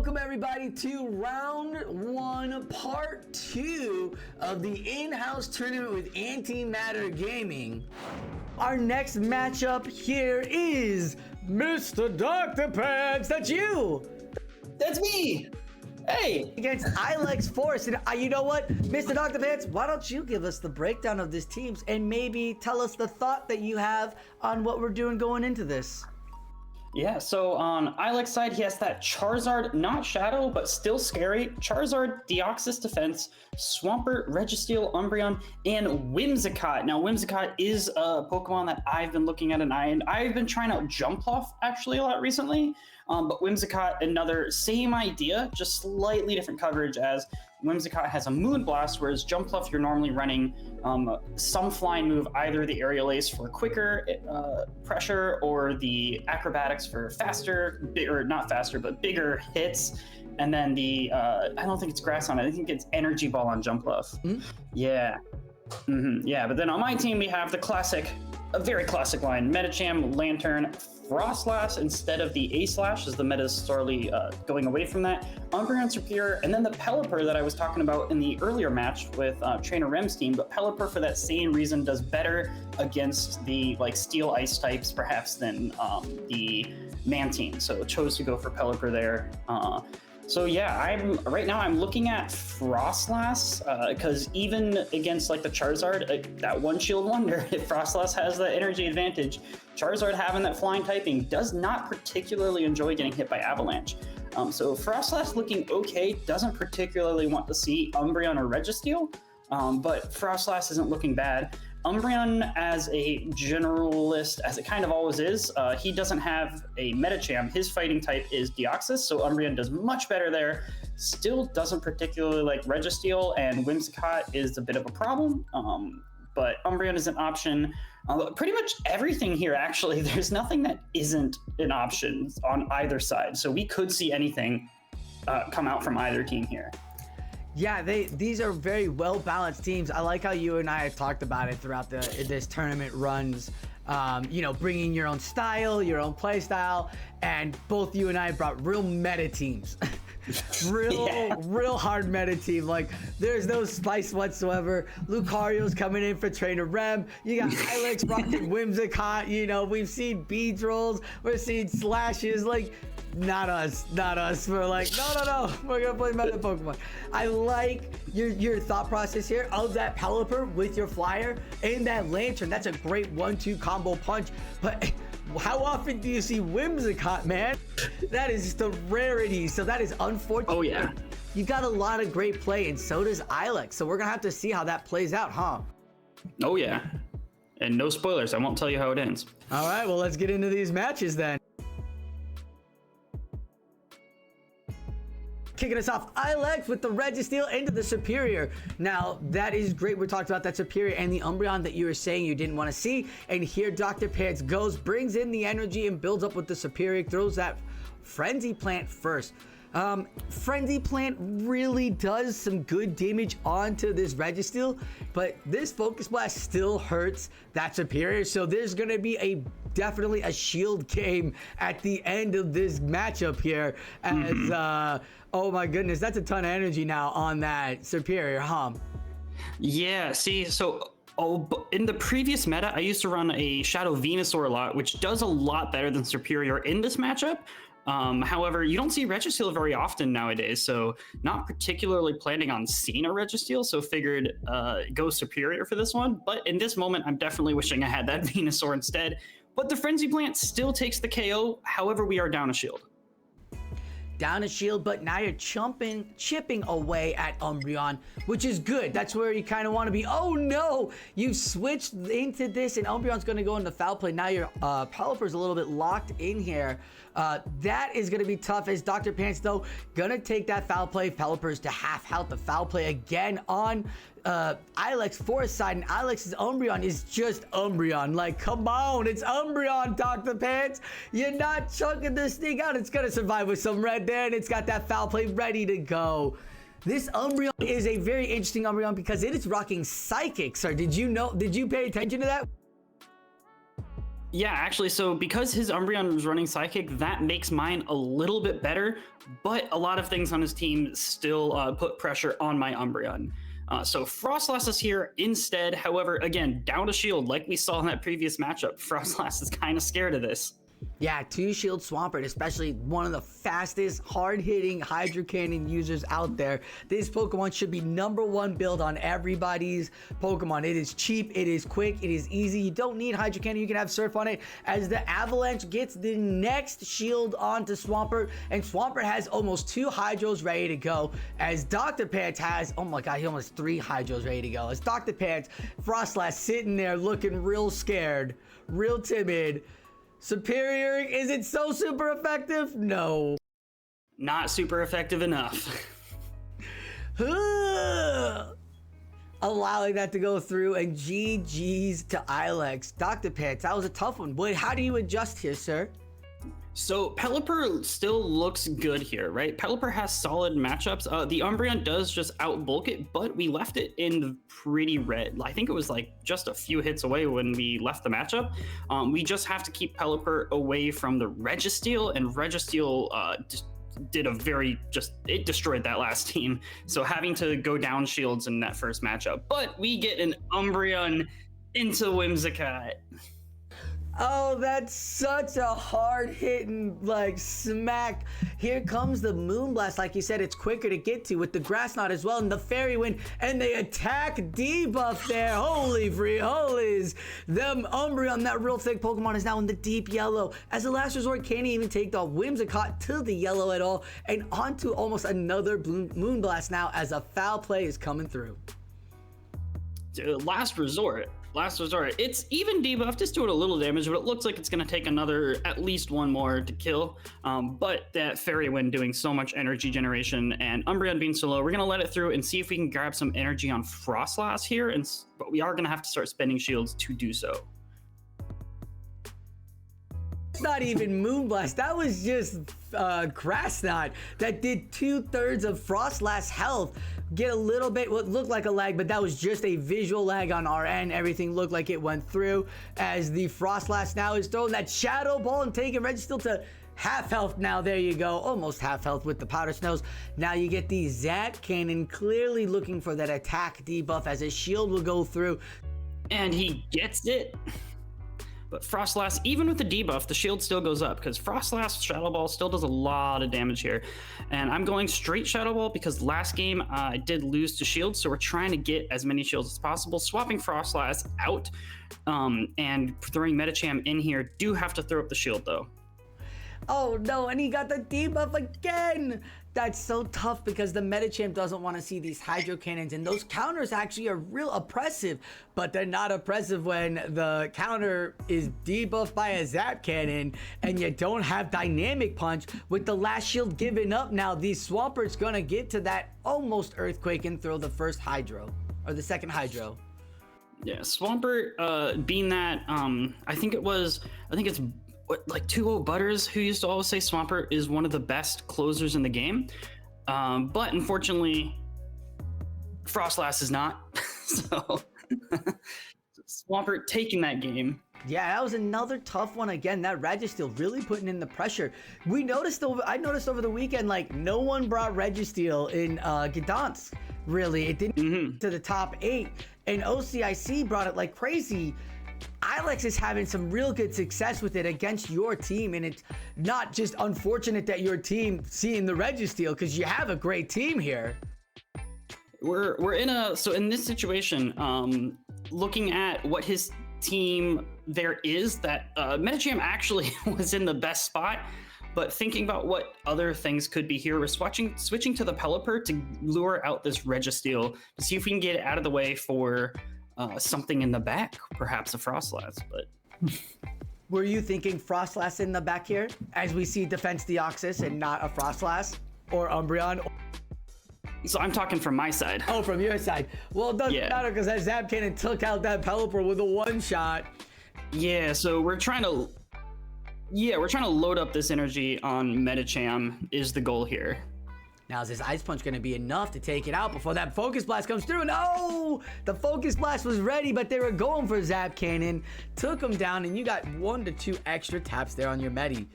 welcome everybody to round one, part 2 of the in-house tournament with Antimatter Gaming. Our next matchup here is Mr. Dr. Pants. That's you. That's me. Hey. Against Ilex Force. And you know what, Mr. Dr. Pants, why don't you give us the breakdown of these teams and maybe tell us the thought that you have on what we're doing going into this. Yeah, so on Ilex's side, he has that Charizard, not Shadow, but still scary, Charizard, Deoxys Defense, Swampert, Registeel, Umbreon, and Whimsicott. Now, Whimsicott is a Pokemon that I've been looking at, and I've been trying out Jumpluff, actually, a lot recently. But Whimsicott, another same idea, just slightly different coverage, as Whimsicott has a Moonblast, whereas Jumpluff, you're normally running some flying move, either the Aerial Ace for quicker pressure or the Acrobatics for faster, or not faster, but bigger hits. And then the, I don't think it's Grass on it, I think it's Energy Ball on Jumpluff. Mm-hmm. Yeah. Mm-hmm. Yeah, but then on my team, we have the classic, a very classic line, Medicham, Lantern, Frostlass instead of the A-Slash, as the meta is slowly going away from that. Umbreon Superior, and then the Pelipper that I was talking about in the earlier match with Trainer Rem's team, but Pelipper for that same reason does better against the Steel Ice types perhaps than the Mantine, so chose to go for Pelipper there. So yeah, right now I'm looking at Frostlass because even against the Charizard, that one Shield Wonder, if Frostlass has that energy advantage, Charizard having that flying typing does not particularly enjoy getting hit by Avalanche. So Frostlass looking okay, doesn't particularly want to see Umbreon or Registeel, but Frostlass isn't looking bad. Umbreon as a generalist, as it kind of always is, he doesn't have a Medicham. His fighting type is Deoxys, so Umbreon does much better there. Still doesn't particularly like Registeel, and Whimsicott is a bit of a problem, but Umbreon is an option. Pretty much everything here, actually, there's nothing that isn't an option on either side, so we could see anything come out from either team here. Yeah, these are very well-balanced teams. I like how you and I have talked about it throughout this tournament runs. Bringing your own style, your own play style, and both you and I brought real meta teams. real hard meta team. There's no spice whatsoever. Lucario's coming in for Trainer Rem. You got Ilex rocking Whimsicott. We've seen beads rolls. We've seen slashes. Not us. We're no. We're gonna play meta Pokemon. I like your thought process here of that Pelipper with your Flyer and that Lantern. That's a great 1-2 combo punch. But how often do you see Whimsicott, man? That is just a rarity. So that is unfortunate. Oh yeah. You got a lot of great play, and so does Ilex. So we're gonna have to see how that plays out, huh? Oh yeah. And no spoilers. I won't tell you how it ends. All right. Well, let's get into these matches then. Kicking us off, Ilex with the Registeel into the Superior. Now, that is great. We talked about that Superior and the Umbreon that you were saying you didn't want to see. And here Dr. Pants goes, brings in the energy and builds up with the Superior, throws that Frenzy Plant first. Frenzy Plant really does some good damage onto this Registeel, but this Focus Blast still hurts that Superior. So there's going to be definitely a shield game at the end of this matchup here, as oh my goodness, that's a ton of energy now on that Superior, huh? Yeah, see, so in the previous meta, I used to run a Shadow Venusaur a lot, which does a lot better than Superior in this matchup. However, you don't see Registeel very often nowadays, so not particularly planning on seeing a Registeel, so figured go Superior for this one. But in this moment, I'm definitely wishing I had that Venusaur instead. But the Frenzy Plant still takes the KO, however, we are down a shield. Down a shield, but now you're chipping away at Umbreon, which is good. That's where you kind of want to be. Oh no, you switched into this, and Umbreon's going to go into foul play. Now your Pelipper's a little bit locked in here. That is going to be tough, as Dr. Pants, though, going to take that foul play. Pelipper's to half health. The foul play again on Ilex Forest side, and Ilex's Umbreon is just Umbreon. Come on, it's Umbreon, Dr. Pants. You're not chunking this thing out. It's going to survive with some red there, and it's got that foul play ready to go. This Umbreon is a very interesting Umbreon because it is rocking Psychic, sir. Did you pay attention to that? Yeah, actually, so because his Umbreon was running Psychic, that makes mine a little bit better, but a lot of things on his team still put pressure on my Umbreon. So Frostlass is here instead. However, again, down a shield, like we saw in that previous matchup. Frostlass is kind of scared of this. Yeah, 2-shield Swampert, especially one of the fastest, hard-hitting Hydro Cannon users out there. This Pokemon should be #1 build on everybody's Pokemon. It is cheap, it is quick, it is easy. You don't need Hydro Cannon, you can have Surf on it. As the Avalanche gets the next shield onto Swampert, and Swampert has almost 2 Hydros ready to go. As Dr. Pants has, oh my god, he almost 3 Hydros ready to go. As Dr. Pants, Frostlass sitting there looking real scared, real timid. Superior, is it so super effective? No. Not super effective enough. Allowing that to go through, and GG's to Ilex. Dr. Pants, that was a tough one. Wait, how do you adjust here, sir? So Pelipper still looks good here, right? Pelipper has solid matchups. The Umbreon does just outbulk it, but we left it in pretty red. I think it was like just a few hits away when we left the matchup. We just have to keep Pelipper away from the Registeel, and Registeel did a it destroyed that last team. So having to go down shields in that first matchup. But we get an Umbreon into Whimsicott. Oh, that's such a hard-hitting, like, smack. Here comes the Moonblast. Like you said, it's quicker to get to with the Grass Knot as well, and the Fairy Wind, and they attack debuff there. Holy free holies. Them Umbreon, that real thick Pokemon, is now in the deep yellow. As a last resort, can't even take the Whimsicott to the yellow at all, and onto almost another Moonblast now as a foul play is coming through. Last resort. It's even debuffed, just doing a little damage, but it looks like it's going to take at least one more to kill. But that Fairy Wind doing so much energy generation and Umbreon being so low, we're going to let it through and see if we can grab some energy on Frostlass here. But we are going to have to start spending shields to do so. It's not even Moonblast, that was just Grass Knot that did 2/3 of Frostlass health. Get a little bit what looked like a lag, but that was just a visual lag on our end. Everything looked like it went through as the Frostlass now is throwing that Shadow Ball and taking Registeel to half health now. There you go, almost half health with the Powder Snows. Now you get the Zap Cannon clearly looking for that attack debuff as his shield will go through. And he gets it. But Frostlass, even with the debuff, the shield still goes up because Frostlass Shadow Ball still does a lot of damage here. And I'm going straight Shadow Ball because last game I did lose to shield, so we're trying to get as many shields as possible. Swapping Frostlass out and throwing Medicham in here. Do have to throw up the shield though. Oh no, and he got the debuff again. That's so tough because the Medicham doesn't want to see these Hydro Cannons, and those counters actually are real oppressive, but they're not oppressive when the counter is debuffed by a Zap Cannon and you don't have Dynamic Punch. With the last shield given up now, the Swampert's gonna get to that almost Earthquake and throw the first Hydro, or the second Hydro. Yeah, Swampert being that, I think it's like 2-0 Butters who used to always say Swampert is one of the best closers in the game, but unfortunately Frostlass is not. So Swampert taking that game. Yeah, that was another tough one again. That Registeel really putting in the pressure. I noticed over the weekend, like, no one brought Registeel in Gdansk. Really, it didn't to the top 8, and OCIC brought it like crazy. Ilex is having some real good success with it against your team, and it's not just unfortunate that your team seeing the Registeel because you have a great team here. So in this situation, looking at what his team there is, that Medicham actually was in the best spot, but thinking about what other things could be here, we're switching to the Pelipper to lure out this Registeel to see if we can get it out of the way for something in the back, perhaps a Frostlass. But were you thinking Frostlass in the back here as we see Defense Deoxys and not a Frostlass or Umbreon? So I'm talking from my side. Oh, from your side. Well, it doesn't matter because that Zap Cannon took out that Pelipper with a one-shot. Yeah, so we're trying to load up this energy on Medicham is the goal here. Now, is this Ice Punch going to be enough to take it out before that Focus Blast comes through? No! The Focus Blast was ready, but they were going for Zap Cannon. Took him down, and you got 1 to 2 extra taps there on your Medi.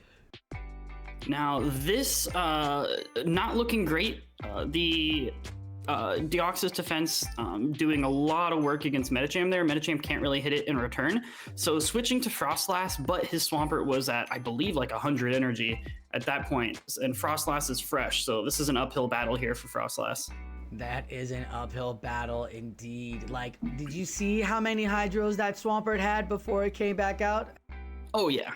Now, this not looking great. The Deoxys defense doing a lot of work against Medicham there. Medicham can't really hit it in return. So switching to Frostlass, but his Swampert was at, I believe, like 100 energy at that point. And Frostlass is fresh, so this is an uphill battle here for Frostlass. That is an uphill battle indeed. Like, did you see how many Hydros that Swampert had before it came back out? Oh, yeah.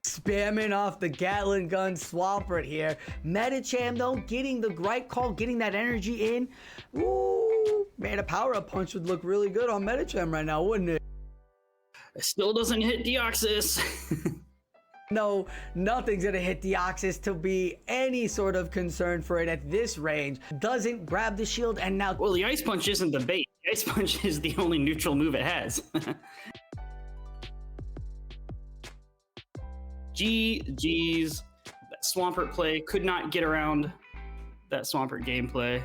Spamming off the Gatling gun Swampert here. Medicham, though, getting the right call, getting that energy in. Ooh, man, a power-up punch would look really good on Medicham right now, wouldn't it? It still doesn't hit Deoxys. No, nothing's gonna hit Deoxys to be any sort of concern for it at this range. Doesn't grab the shield, and now... Well, the Ice Punch isn't the bait. The Ice Punch is the only neutral move it has. GG's. That Swampert play could not get around that Swampert gameplay.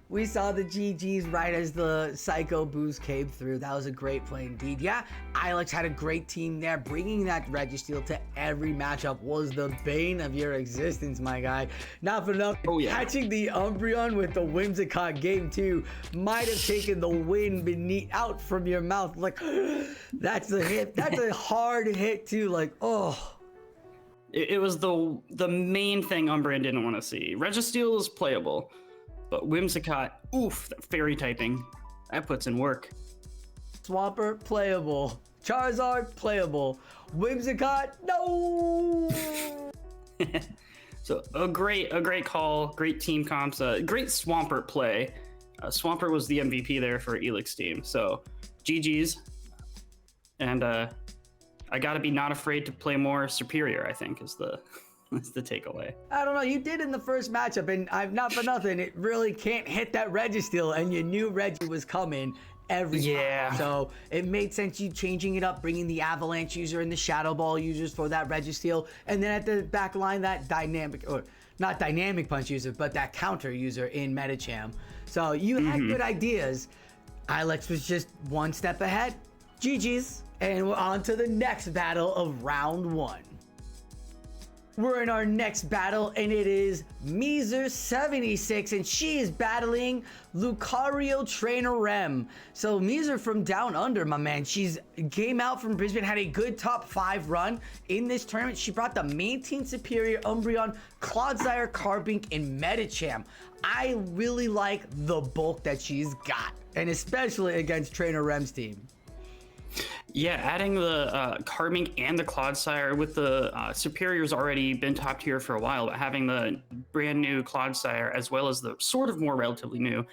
We saw the GG's right as the Psycho boost came through. That was a great play indeed. Yeah, Ilex had a great team there. Bringing that Registeel to every matchup was the bane of your existence, my guy. Not for nothing. Oh, yeah. Catching the Umbreon with the Whimsicott game 2 might have taken the wind out from your mouth. Like, that's the hit. That's a hard hit too. Like, oh. It was the main thing Umbreon didn't want to see. Registeel is playable. But Whimsicott, oof, that fairy typing, that puts in work. Swampert, playable. Charizard, playable. Whimsicott, no! So a great call, great team comps, great Swampert play. Swampert was the MVP there for Elix team. So GG's. And I gotta be not afraid to play more Superior, I think, is the... That's the takeaway. I don't know. You did in the first matchup, and I'm not for nothing. It really can't hit that Registeel, and you knew Reggie was coming every time. So it made sense you changing it up, bringing the Avalanche user and the Shadow Ball users for that Registeel, and then at the back line that dynamic, or not dynamic punch user, but that counter user in Medicham. So you had good ideas. Ilex was just one step ahead. GG's, and we're on to the next battle of round 1. We're in our next battle, and it is Meezer76, and she is battling Lucario Trainer Rem. So Meezer from down under, my man. She's came out from Brisbane, had a good top 5 run in this tournament. She brought the main team superior Umbreon, Clodsire, Carbink, and Medicham. I really like the bulk that she's got, and especially against Trainer Rem's team. Yeah, adding the Carbink and the Clodsire with the Superior's already been top tier for a while, but having the brand new Clodsire as well as the sort of more relatively new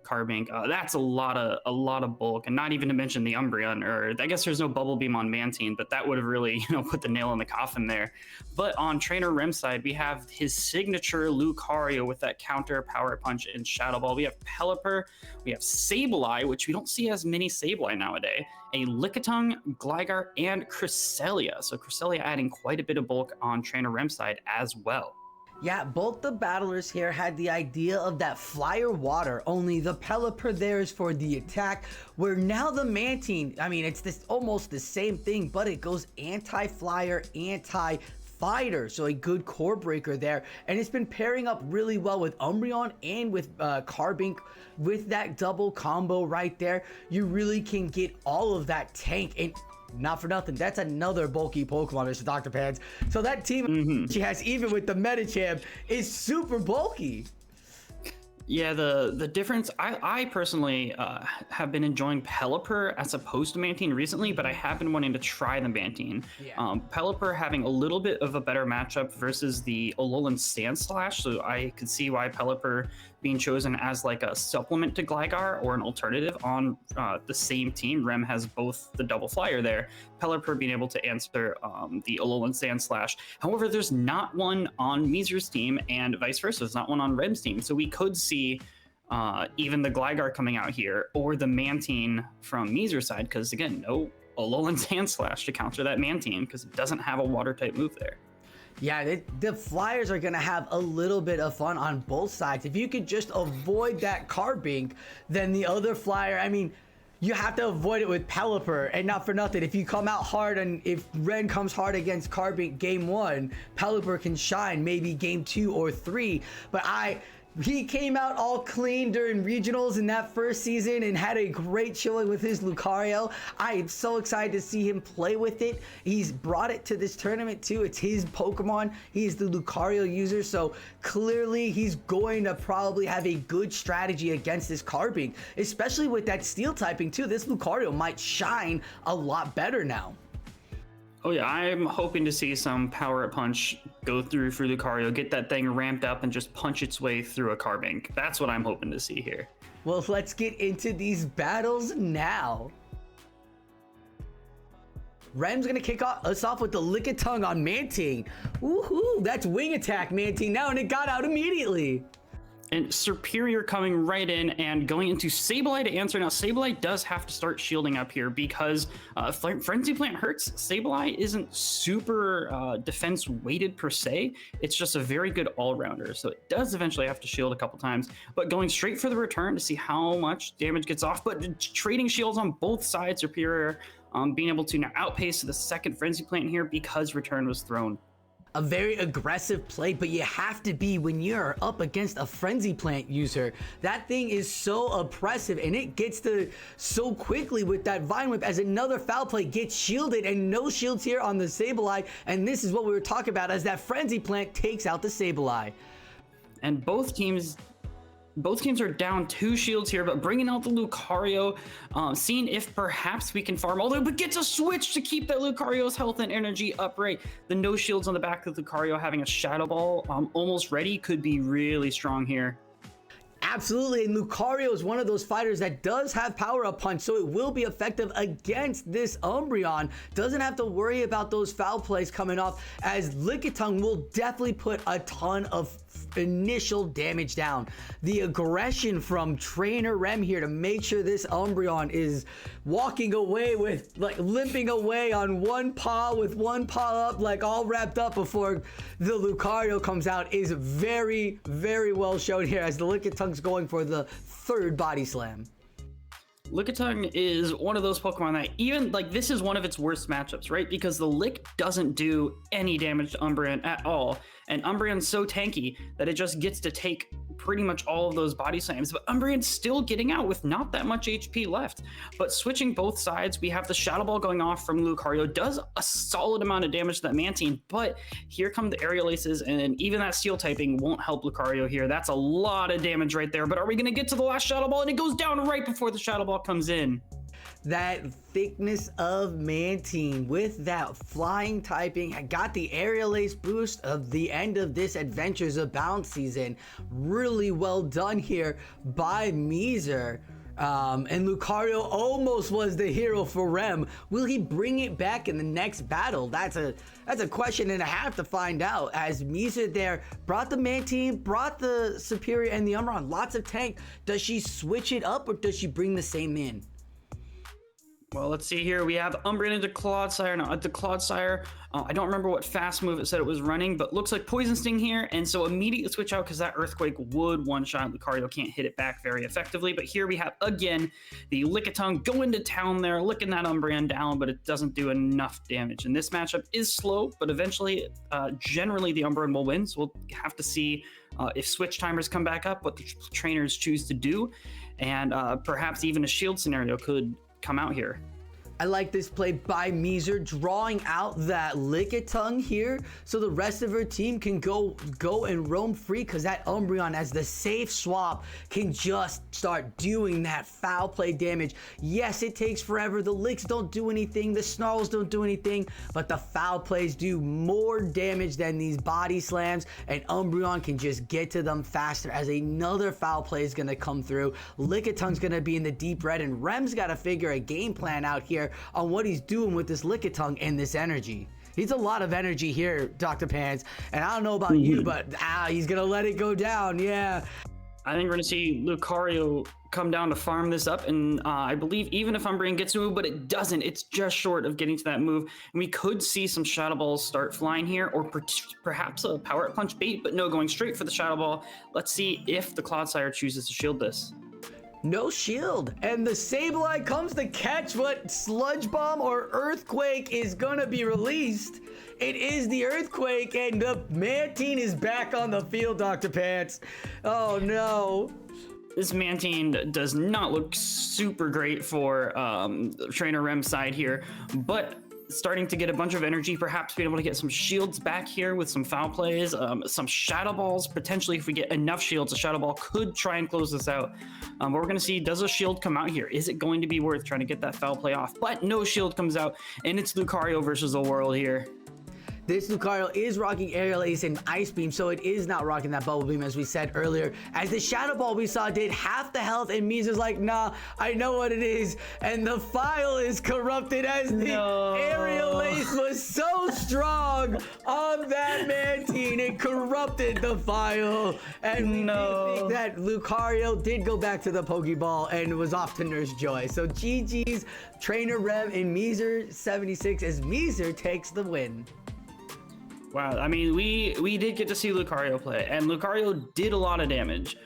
Carbink, that's a lot of bulk, and not even to mention the Umbreon, or I guess there's no Bubble Beam on Mantine, but that would have really, put the nail in the coffin there. But on Trainer Rem's side, we have his signature Lucario with that counter, Power Punch, and Shadow Ball. We have Pelipper, we have Sableye, which we don't see as many Sableye nowadays, a Lickitung, Gligar, and Cresselia. So Cresselia adding quite a bit of bulk on Trainer Rem's side as well. Yeah, both the battlers here had the idea of that Flyer Water, only the Pelipper there is for the attack, where now the Mantine, I mean, it's this almost the same thing, but it goes anti-Flyer, anti-Fighter, so a good core breaker there, and it's been pairing up really well with Umbreon and with Carbink. With that double combo right there, you really can get all of that tank, and not for nothing, that's another bulky Pokemon, Mr. Dr. Pants. So that team she has, even with the Medicham, is super bulky. Yeah, the difference, I personally have been enjoying Pelipper as opposed to Mantine recently, but I have been wanting to try the Mantine. Yeah. Pelipper having a little bit of a better matchup versus the Alolan Sandslash, so I could see why Pelipper being chosen as like a supplement to Gligar or an alternative on the same team. Rem has both the double flyer there. Pelipper being able to answer the Alolan Sandslash. However, there's not one on Meezer's team, and vice versa. There's not one on Rem's team. So we could see even the Gligar coming out here, or the Mantine from Meezer's side, because again, no Alolan Sandslash to counter that Mantine, because it doesn't have a water type move there. Yeah, the Flyers are going to have a little bit of fun on both sides. If you could just avoid that Carbink, then the other Flyer, I mean, you have to avoid it with Pelipper, and not for nothing. If you come out hard, and if Ren comes hard against Carbink game 1, Pelipper can shine maybe game 2 or 3. But he came out all clean during regionals in that first season and had a great showing with his Lucario. I am so excited to see him play with it. He's brought it to this tournament too. It's his Pokemon. He's the Lucario user, so clearly he's going to probably have a good strategy against this Carbink, especially with that steel typing too. This Lucario might shine a lot better now. Oh yeah, I'm hoping to see some Power Up Punch go through for Lucario, get that thing ramped up and just punch its way through a Carbink. That's what I'm hoping to see here. Well, let's get into these battles now. Rem's gonna kick us off with the Lickitung on Mantine. Woohoo, that's wing attack Mantine now, and it got out immediately. And Superior coming right in and going into Sableye to answer. Now, Sableye does have to start shielding up here because Frenzy Plant hurts. Sableye isn't super defense weighted per se. It's just a very good all-rounder. So it does eventually have to shield a couple times. But going straight for the return to see how much damage gets off. But trading shields on both sides, Superior being able to now outpace the second Frenzy Plant here because return was thrown. A very aggressive play, but you have to be when you're up against a Frenzy Plant user. That thing is so oppressive, and it gets to so quickly with that Vine Whip as another foul play gets shielded, and no shields here on the Sableye. And this is what we were talking about as that Frenzy Plant takes out the Sableye. And both teams are down 2 shields here, but bringing out the Lucario, seeing if perhaps we can farm all the way, but gets a switch to keep that Lucario's health and energy upright. The no shields on the back of Lucario having a Shadow Ball almost ready could be really strong here. Absolutely, and Lucario is one of those fighters that does have Power Up Punch, so it will be effective against this Umbreon. Doesn't have to worry about those foul plays coming off, as Lickitung will definitely put a ton of initial damage down. The aggression from Trainer Rem here to make sure this Umbreon is walking away with, like, limping away on one paw with one paw up, like all wrapped up before the Lucario comes out, is very, very well shown here as the Lickitung's going for the 3rd body slam. Lickitung is one of those Pokemon that even, like, this is one of its worst matchups, right? Because the Lick doesn't do any damage to Umbreon at all. And Umbreon's so tanky that it just gets to take pretty much all of those body slams. But Umbreon's still getting out with not that much HP left. But switching both sides, we have the Shadow Ball going off from Lucario. Does a solid amount of damage to that Mantine. But here come the Aerial Aces, and even that Steel typing won't help Lucario here. That's a lot of damage right there. But are we going to get to the last Shadow Ball? And it goes down right before the Shadow Ball comes in. That thickness of Mantine with that flying typing got the Aerial Ace boost of the end of this Adventures of Bounce season. Really well done here by Meezer. And Lucario almost was the hero for Rem. Will he bring it back in the next battle? That's a question and a half to find out, as Meezer there brought the Mantine, brought the Superior and the Umbreon. Lots of tank. Does she switch it up, or does she bring the same in? Well, let's see here. We have Umbreon into Clodsire. Now, at the Clodsire, I don't remember what fast move it said it was running, but looks like Poison Sting here. And so immediately switch out because that Earthquake would one-shot. Lucario can't hit it back very effectively. But here we have, again, the Lickitung going to town there, licking that Umbreon down, but it doesn't do enough damage. And this matchup is slow, but eventually, generally, the Umbreon will win. So we'll have to see if switch timers come back up, what the trainers choose to do. And perhaps even a shield scenario could come out here. I like this play by Meezer, drawing out that Lickitung here so the rest of her team can go and roam free, because that Umbreon, as the safe swap, can just start doing that foul play damage. Yes, it takes forever. The Licks don't do anything. The Snarls don't do anything, but the foul plays do more damage than these body slams, and Umbreon can just get to them faster as another foul play is going to come through. Lickitung's going to be in the deep red, and Rem's got to figure a game plan out here on what he's doing with this Lickitung and this energy. He's a lot of energy here, Dr. Pants, and I don't know about you, but he's gonna let it go down. Yeah, I think we're gonna see Lucario come down to farm this up, and I believe even if Umbreon gets to move, but it doesn't, it's just short of getting to that move, and we could see some Shadow Balls start flying here, or perhaps a Power Up Punch bait, but no, going straight for the Shadow Ball. Let's see if the Clodsire chooses to shield this. No shield, and the Sableye comes to catch what Sludge Bomb or Earthquake is gonna be released. It is the Earthquake, and the Mantine is back on the field, Dr. Pants. Oh no. This Mantine does not look super great for Trainer Rem's side here, but starting to get a bunch of energy, perhaps being able to get some shields back here with some foul plays, some Shadow Balls. Potentially, if we get enough shields, a Shadow Ball could try and close this out. But we're going to see, does a shield come out here? Is it going to be worth trying to get that foul play off? But no shield comes out, and it's Lucario versus the world here. This Lucario is rocking Aerial Ace and Ice Beam, so it is not rocking that Bubble Beam as we said earlier. As the Shadow Ball we saw did half the health, and Mizer's like, nah, I know what it is. And the file is corrupted as the Aerial Ace was so strong on that Mantine. It corrupted the file. And we did think that Lucario did go back to the Pokeball and was off to Nurse Joy. So GG's Trainer Rem and Mizer 76 as Mizer takes the win. Wow, I mean, we did get to see Lucario play, and Lucario did a lot of damage.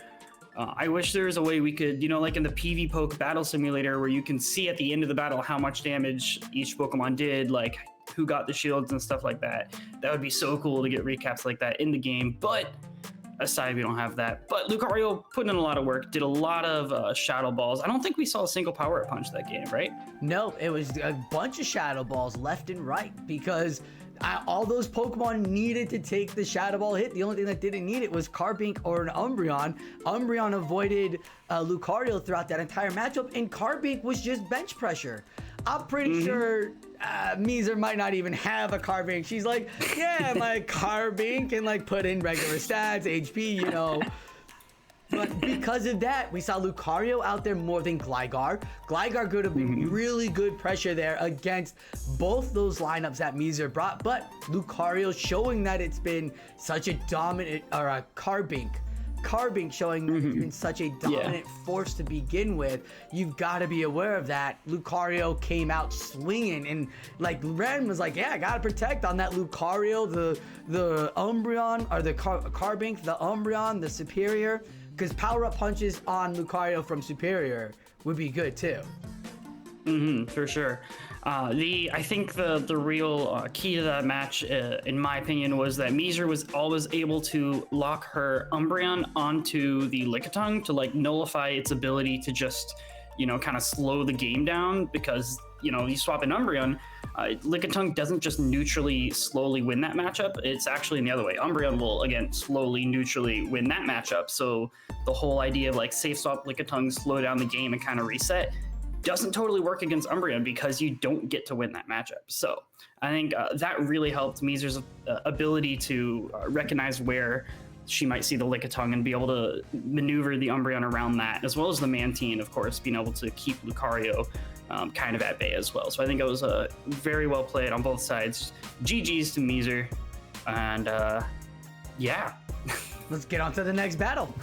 I wish there was a way we could, you know, like in the PV Poke Battle Simulator, where you can see at the end of the battle how much damage each Pokemon did, like who got the shields and stuff like that. That would be so cool to get recaps like that in the game, but aside, we don't have that. But Lucario put in a lot of work, did a lot of Shadow Balls. I don't think we saw a single Power Up Punch that game, right? No, it was a bunch of Shadow Balls left and right, because all those Pokemon needed to take the Shadow Ball hit. The only thing that didn't need it was Carbink or an Umbreon. Umbreon avoided Lucario throughout that entire matchup, and Carbink was just bench pressure. I'm pretty sure Mizer might not even have a Carbink. She's like, yeah, my Carbink can like put in regular stats, HP, you know. But because of that, we saw Lucario out there more than Gligar. Gligar could have been really good pressure there against both those lineups that Mizer brought. But Lucario showing that it's been such a dominant, or a Carbink showing that it's been such a dominant force to begin with. You've got to be aware of that. Lucario came out swinging, and like Ren was like, yeah, I gotta protect on that Lucario, the Umbreon, or the Carbink, the Umbreon, the Superior. Because Power-Up Punches on Lucario from Superior would be good too. For sure. I think the real key to that match, in my opinion, was that Mizer was always able to lock her Umbreon onto the Lickitung to like nullify its ability to just, you know, kind of slow the game down, because, you know, you swap an Umbreon, Lickitung doesn't just neutrally slowly win that matchup. It's actually in the other way. Umbreon will, again, slowly neutrally win that matchup. So the whole idea of like safe swap Lickitung, slow down the game and kind of reset doesn't totally work against Umbreon, because you don't get to win that matchup. So I think that really helped Mizer's ability to recognize where she might see the Lickitung and be able to maneuver the Umbreon around that, as well as the Mantine, of course, being able to keep Lucario kind of at bay as well. So I think it was very well played on both sides. GG's to Mizer, and yeah. Let's get on to the next battle.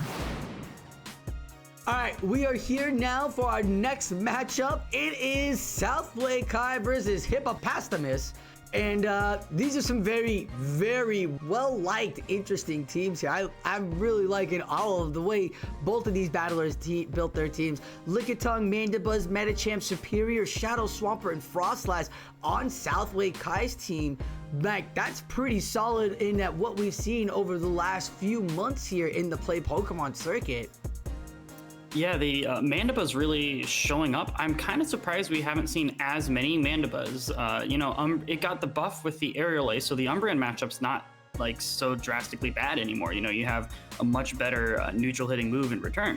All right, we are here now for our next matchup. It is Southway Kai versus Hippopotamus. And these are some very, very well-liked, interesting teams here. I'm really liking all of the way both of these battlers built their teams. Lickitung, Mandibuzz, Medicham, Superior, Shadow Swampert, and Frostlass on Southway Kai's team. Like, that's pretty solid in that what we've seen over the last few months here in the Play Pokemon circuit. Yeah, the Mandibuzz really showing up. I'm kind of surprised we haven't seen as many Mandibuzz. You know, it got the buff with the Aerial Ace, so the Umbreon matchup's not like so drastically bad anymore. You know, you have a much better neutral hitting move in return.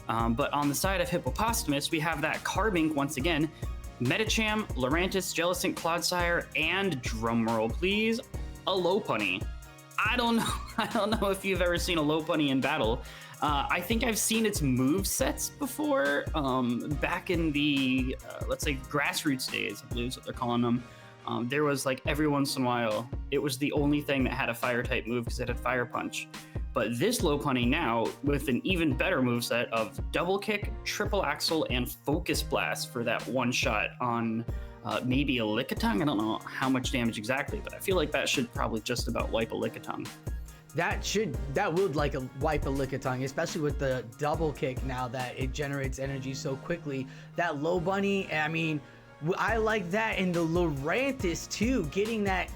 But on the side of Hippopotamus, we have that Carbink once again, Medicham, Lurantis, Jellicent, Clodsire, and drumroll please, a Lopunny. I don't know if you've ever seen a Lopunny in battle. I think I've seen its move sets before, back in the, let's say, grassroots days, I believe is what they're calling them. There was like every once in a while, it was the only thing that had a fire type move because it had Fire Punch. But this Lopunny now with an even better moveset of double kick, triple axle, and focus blast for that one shot on maybe a Lickitung. I don't know how much damage exactly, but I feel like that should probably just about wipe a Lickitung. That would like wipe a Lickitung, especially with the double kick now that it generates energy so quickly. That Lopunny, I mean, I like that, and the Lurantis too, getting that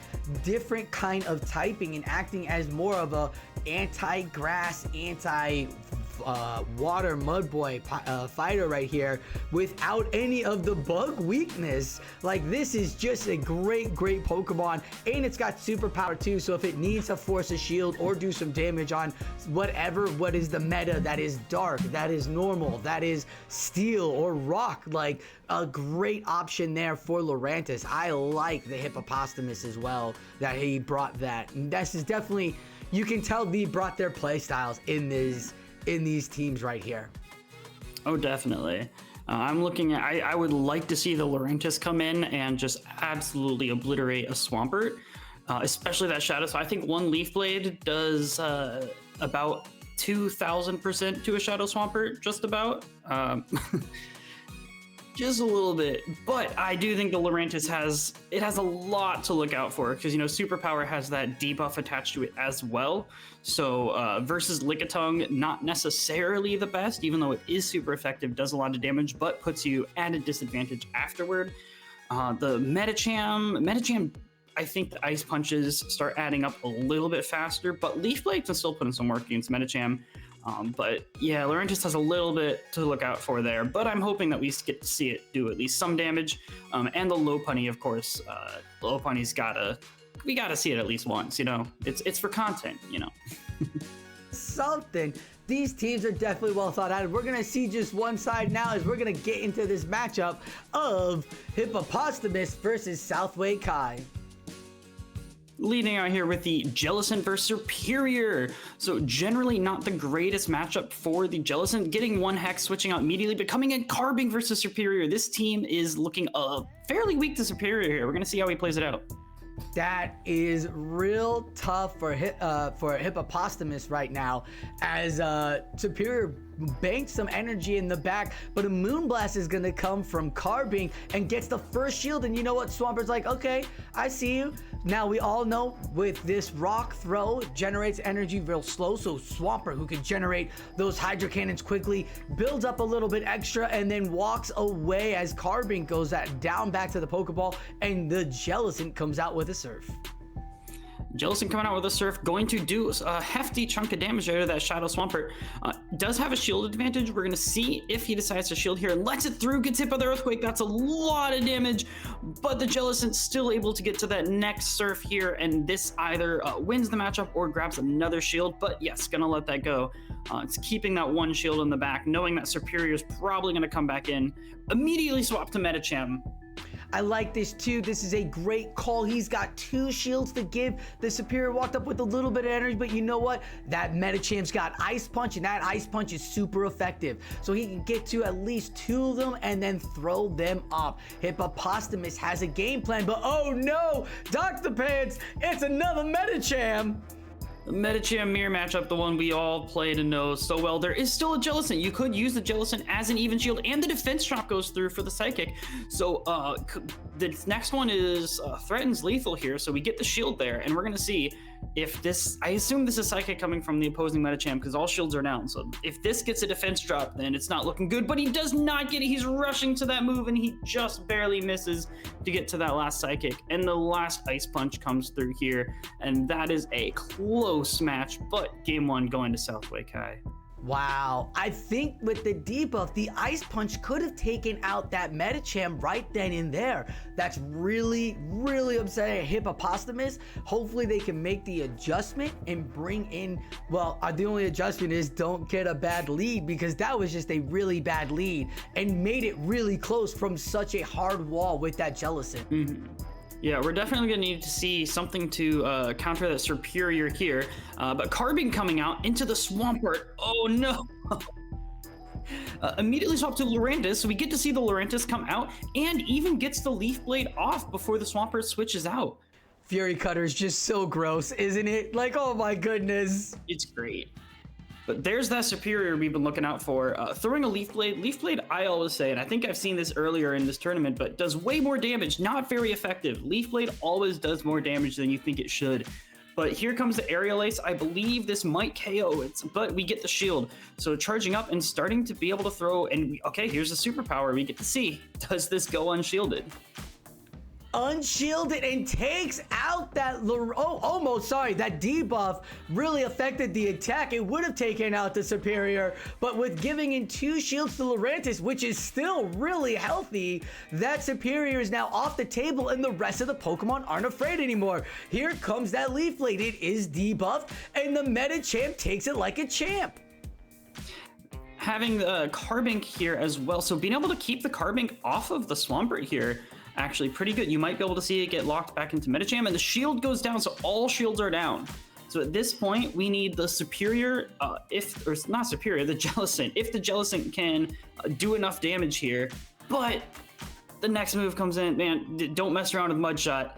different kind of typing and acting as more of a anti-grass, water mud boy fighter right here without any of the bug weakness. Like, this is just a great Pokemon, and it's got superpower too, so if it needs to force a shield or do some damage on what is the meta, that is dark, that is normal, that is steel or rock, like a great option there for Lurantis. I like the Hippopotamus as well, that he brought that. And this is definitely, you can tell they brought their play styles in these teams right here. Oh, definitely. I'm looking at, I would like to see the Lurantis come in and just absolutely obliterate a Swampert, especially that Shadow. So I think one Leaf Blade does about 2,000% to a Shadow Swampert, just about. Just a little bit, but I do think the Lurantis has a lot to look out for, because, you know, Superpower has that debuff attached to it as well. So versus Lickitung, not necessarily the best, even though it is super effective, does a lot of damage, but puts you at a disadvantage afterward. The Medicham, I think the Ice Punches start adding up a little bit faster, but Leaf Blade can still put in some work against Medicham. But yeah, Lurantis has a little bit to look out for there, but I'm hoping that we get to see it do at least some damage. And the Lopunny, of course, Lopunny's we gotta see it at least once, you know? It's for content, you know? Something. These teams are definitely well thought out. We're gonna see just one side now as we're gonna get into this matchup of Hippopotamus versus Southway Kai. Leading out here with the Jellicent versus Serperior. So generally not the greatest matchup for the Jellicent. Getting one Hex, switching out immediately, but coming in Carbink versus Serperior. This team is looking fairly weak to Serperior here. We're going to see how he plays it out. That is real tough for Hippopotamus right now, as Serperior banks some energy in the back, but a Moonblast is gonna come from Carbink and gets the first shield. And you know what? Swampert's like, okay, I see you. Now we all know with this rock throw, generates energy real slow, so Swampert, who can generate those Hydro Cannons quickly, builds up a little bit extra and then walks away as Carbink goes down back to the Pokeball, and the Jellicent comes out with a Surf. Jellicent coming out with a Surf, going to do a hefty chunk of damage out of that Shadow Swampert. Does have a shield advantage. We're going to see if he decides to shield here and lets it through, gets hit by the Earthquake. That's a lot of damage, but the Jellicent's still able to get to that next Surf here, and this either wins the matchup or grabs another shield, but yes, going to let that go. It's keeping that one shield in the back, knowing that Serperior is probably going to come back in. Immediately swap to Medicham. I like this too. This is a great call. He's got two shields to give. The Serperior walked up with a little bit of energy, but you know what? That Medicham's got Ice Punch, and that Ice Punch is super effective. So he can get to at least two of them and then throw them up. Hippopotamus has a game plan, but oh no, Dr. Pants, it's another Medicham. The Medicham mirror matchup, the one we all played and know so well. There is still a Jellicent. You could use the Jellicent as an even shield, and the defense drop goes through for the Psychic. So the next one is threatens lethal here, so we get the shield there, and we're going to see if this, I assume this is Psychic coming from the opposing Medicham, because all shields are down. So if this gets a defense drop, then it's not looking good, but he does not get it. He's rushing to that move, and he just barely misses to get to that last Psychic. And the last Ice Punch comes through here, and that is a close match, but game one going to Southway Kai. Wow, I think with the debuff, the Ice Punch could have taken out that Medicham right then and there. That's really, really upsetting Hippopotamus. Hopefully they can make the adjustment and bring in, well, the only adjustment is don't get a bad lead, because that was just a really bad lead and made it really close from such a hard wall with that Jellicent. Mm-hmm. Yeah, we're definitely going to need to see something to counter that Serperior here. But Carbink coming out into the Swampert. Oh, no. Immediately swap to Lurantis, so we get to see the Lurantis come out and even gets the Leaf Blade off before the Swampert switches out. Fury Cutter is just so gross, isn't it? Like, oh my goodness. It's great. But there's that superior we've been looking out for. Throwing a Leaf Blade. Leaf Blade, I always say, and I think I've seen this earlier in this tournament, but does way more damage. Not very effective. Leaf Blade always does more damage than you think it should. But here comes the Aerial Ace. I believe this might KO it, but we get the shield. So charging up and starting to be able to throw, and okay, here's the superpower we get to see. Does this go unshielded? Unshielded and takes out that almost, sorry, that debuff really affected the attack. It would have taken out the superior, but with giving in 2 shields to Lurantis, which is still really healthy, that superior is now off the table and the rest of the Pokemon aren't afraid anymore. Here comes that Leaf Blade. It is debuffed and the meta champ takes it like a champ. Having the Carbink here as well, so being able to keep the Carbink off of the Swampert here, actually pretty good. You might be able to see it get locked back into Medicham, and the shield goes down, so all shields are down. So at this point, we need the superior, or not superior, the Jellicent. If the Jellicent can do enough damage here, but the next move comes in, man, don't mess around with Mudshot.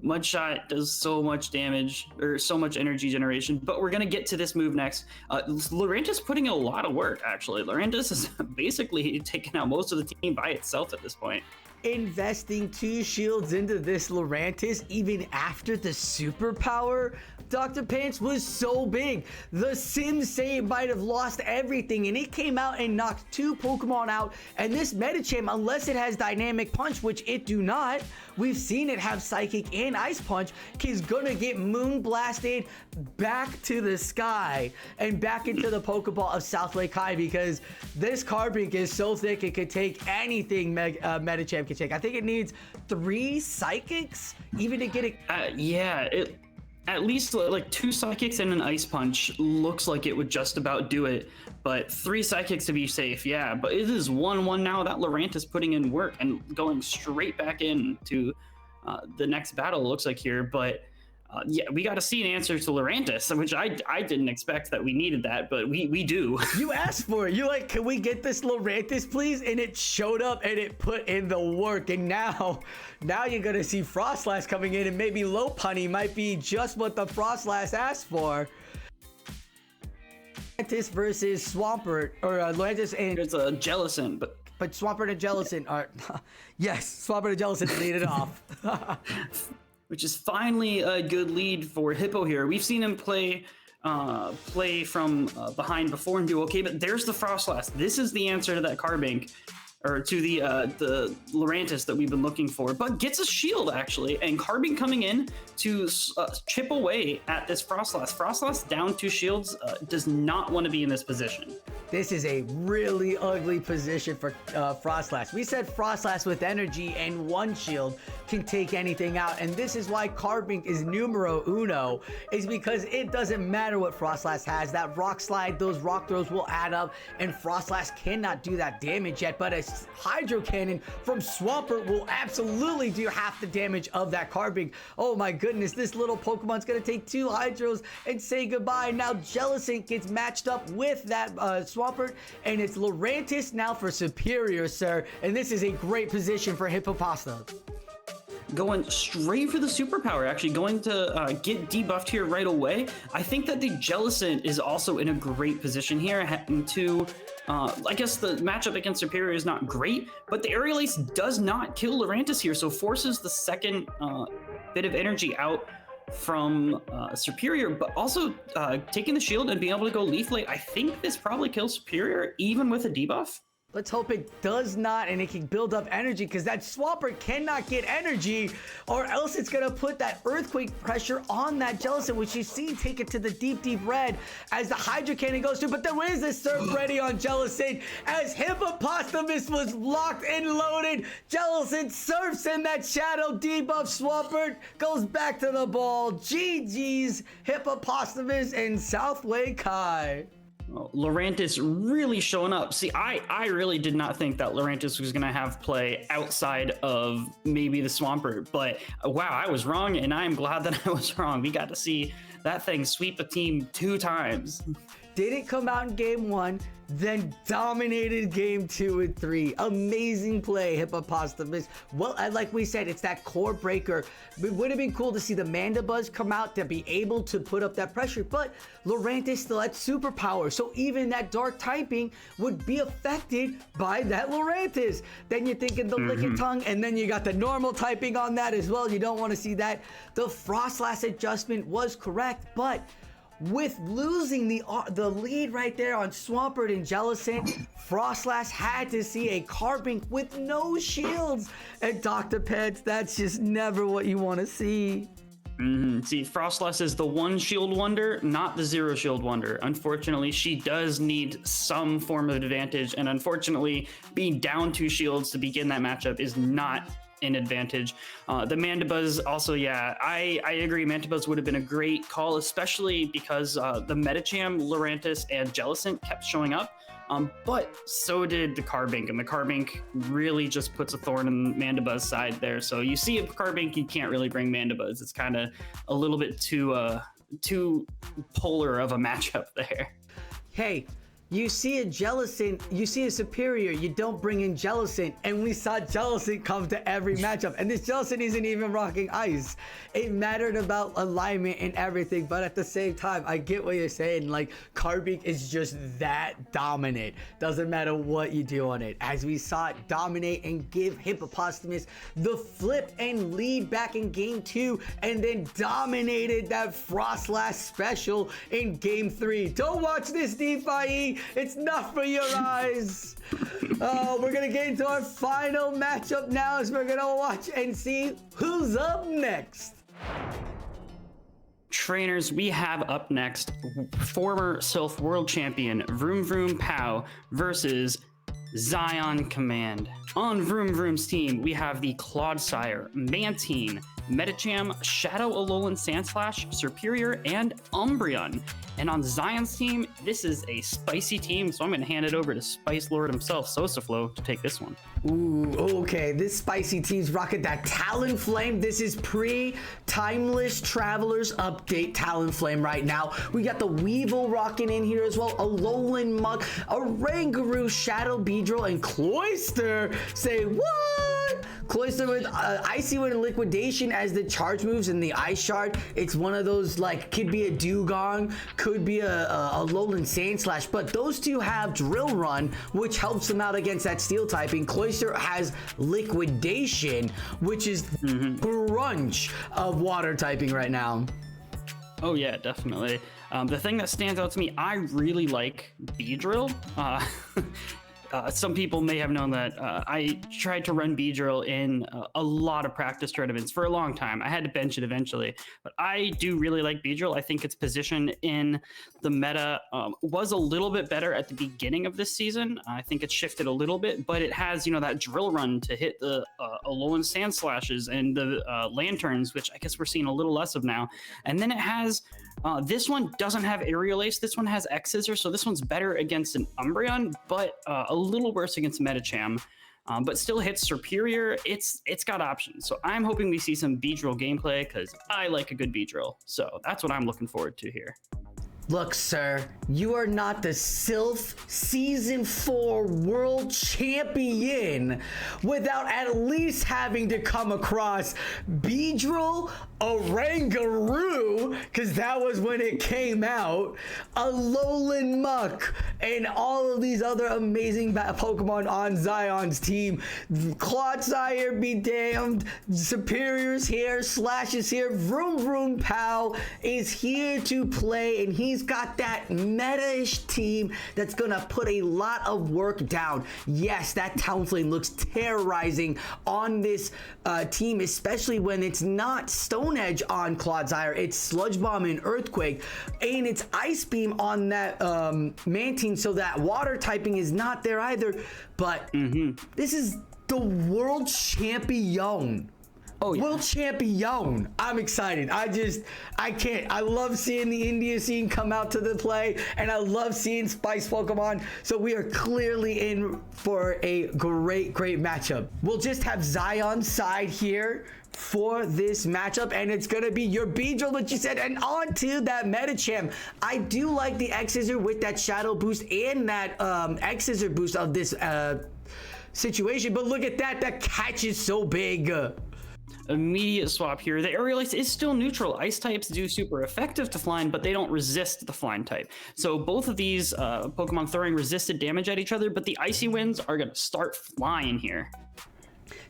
Mudshot does so much damage, or so much energy generation, but we're gonna get to this move next. Lurantis putting in a lot of work, actually. Lurantis is basically taking out most of the team by itself at this point. Investing 2 shields into this Lurantis even after the superpower, Dr. Pants, was so big. The Sim Saiyan might have lost everything, and it came out and knocked 2 Pokemon out. And this Medicham, unless it has Dynamic Punch, which it do not, we've seen it have Psychic and Ice Punch, is gonna get Moon Blasted back to the sky and back into the Pokeball of South Lake High, because this Carbink is so thick it could take anything Medicham can take. I think it needs 3 Psychics even to get it. Yeah, at least like 2 Psychics and an Ice Punch looks like it would just about do it, but 3 Psychics to be safe, yeah. But it is 1-1 now. That Lurantis putting in work and going straight back into the next battle, it looks like here. But yeah, we got to see an answer to Lurantis, which I didn't expect that we needed that, but we do. You asked for it. You're like, can we get this Lurantis, please? And it showed up and it put in the work. And now you're going to see Frostlass coming in, and maybe Lopunny might be just what the Frostlass asked for. Lurantis versus Swampert, or Lurantis and... It's a Jellicent, but Swampert and Jellicent are... Yes, Swampert and Jellicent lead it off. Which is finally a good lead for Hippo here. We've seen him play from behind before and do okay, but there's the Frostlass. This is the answer to that Carbink, or to the Lurantis that we've been looking for, but gets a shield actually, and Carbink coming in to chip away at this Frostlass. Frostlass down 2 shields, does not want to be in this position. This is a really ugly position for Frostlass. We said Frostlass with energy and 1 shield can take anything out, and this is why Carbink is numero uno, is because it doesn't matter what Frostlass has. That Rock Slide, those Rock Throws will add up, and Frostlass cannot do that damage yet, but a Hydro Cannon from Swampert will absolutely do half the damage of that Carbink. Oh my goodness, this little Pokemon's gonna take 2 Hydros and say goodbye. Now Jellicent gets matched up with that Swampert, and it's Lurantis now for superior, sir. And this is a great position for Hippopasta. Going straight for the superpower, actually going to get debuffed here right away. I think that the Jellicent is also in a great position here to, I guess the matchup against Superior is not great, but the Aerial Ace does not kill Lurantis here, so forces the second bit of energy out from Superior, but also taking the shield and being able to go Leaf Blade. I think this probably kills Superior even with a debuff. Let's hope it does not, and it can build up energy, because that Swampert cannot get energy, or else it's going to put that Earthquake pressure on that Jellicent, which you see take it to the deep, deep red as the Hydro Cannon goes through. But there is a Surf ready on Jellicent as Hippopotamus was locked and loaded. Jellicent surfs in that Shadow debuff. Swampert goes back to the ball. GG's Hippopotamus and South Lake High. Lurantis really showing up. See, I really did not think that Lurantis was going to have play outside of maybe the Swampert, but wow, I was wrong, and I'm glad that I was wrong. We got to see that thing sweep a team 2 times. didn't come out in game 1, then dominated game 2 and 3. Amazing play, Hippopotamus. Well, like we said, it's that core breaker. It would have been cool to see the Mandibuzz come out to be able to put up that pressure, but Lurantis still had superpower, so even that dark typing would be affected by that Lurantis. Then you're thinking the Lickitung, and then you got the normal typing on that as well. You don't want to see that. The Frostlass adjustment was correct, but with losing the lead right there on Swampert and Jellicent, Frostlass had to see a Carbink with no shields. And Dr. Pets, that's just never what you want to see. See, Frostlass is the 1 shield wonder, not the 0 shield wonder. Unfortunately, she does need some form of advantage, and unfortunately, being down 2 shields to begin that matchup is not an advantage. The Mandibuzz also, yeah, I agree. Mandibuzz would have been a great call, especially because the Medicham, Lurantis, and Jellicent kept showing up. But so did the Carbink, and the Carbink really just puts a thorn in Mandibuzz's side there. So you see a Carbink, you can't really bring Mandibuzz. It's kind of a little bit too polar of a matchup there. Hey, you see a Jellicent, you see a superior, you don't bring in Jellicent, and we saw Jellicent come to every matchup, and this Jellicent isn't even rocking ice. It mattered about alignment and everything, but at the same time, I get what you're saying. Like, Carbink is just that dominant. Doesn't matter what you do on it. As we saw it dominate and give Hippopotamus the flip and lead back in game 2, and then dominated that Frostlass special in game 3. Don't watch this, DeFi. It's not for your eyes. We're gonna get into our final matchup now, as we're gonna watch and see who's up next. Trainers, we have up next former Sylph World Champion Vroom Vroom Pow versus Zion Command. On Vroom Vroom's team, we have the Clodsire, Mantine, Medicham, Shadow Alolan Sandslash, Superior, and Umbreon. And on Zion's team, this is a spicy team, so I'm going to hand it over to Spice Lord himself, Sosaflo, to take this one. Ooh, okay. This spicy team's rocking that Talonflame. This is pre-Timeless Travelers update Talonflame right now. We got the Weevil rocking in here as well. A Alolan Mug, a Rangaroo, Shadow Beedrill, and Cloyster. Say what? Cloyster with Icy Wind and Liquidation as the charge moves in the Ice Shard. It's one of those, like, could be a Dugong, could be a Alolan Sandslash, but those two have Drill Run, which helps them out against that Steel typing. Cloyster has Liquidation, which is brunch of water typing right now. Oh yeah, definitely. The thing that stands out to me, I really like Beedrill. Some people may have known that I tried to run Beedrill in a lot of practice tournaments for a long time. I had to bench it eventually, but I do really like Beedrill. I think its position in the meta was a little bit better at the beginning of this season. I think it's shifted a little bit, but it has, you know, that drill run to hit the Alolan Sandslashes and the Lanterns, which I guess we're seeing a little less of now. And then it has this one doesn't have Aerial Ace. This one has X-Scissor, so this one's better against an Umbreon, but a little worse against Medicham. But still hits Superior. It's got options. So I'm hoping we see some Beedrill gameplay, because I like a good Beedrill. So that's what I'm looking forward to here. Look, sir, you are not the Sylph Season 4 World Champion without at least having to come across Beedrill, a Rangaroo, because that was when it came out, a Alolan Muck, and all of these other amazing Pokemon on Zion's team. Clodsire be damned, Superior's here, Slash is here, Vroom Vroom Pow is here to play, and he's got that meta-ish team that's gonna put a lot of work down. Yes, that Talonflame looks terrorizing on this team, especially when it's not Stone Edge on Clodsire, it's Sludge Bomb and Earthquake, and it's Ice Beam on that Mantine, so that water typing is not there either. But this is the world champion Oh, yeah. World champion. I'm excited. I can't. I love seeing the India scene come out to the play, and I love seeing Spice Pokemon. So we are clearly in for a great matchup. We'll just have Zion's side here for this matchup, and it's gonna be your Beedrill, what you said, and on to that Medicham. I do like the X-Scissor with that Shadow boost and that X-Scissor boost of this situation, but look at that catch is so big. Immediate swap here. The Aerial Ace is still neutral. Ice types do super effective to flying, but they don't resist the flying type. So both of these Pokemon throwing resisted damage at each other, but the Icy Winds are going to start flying here.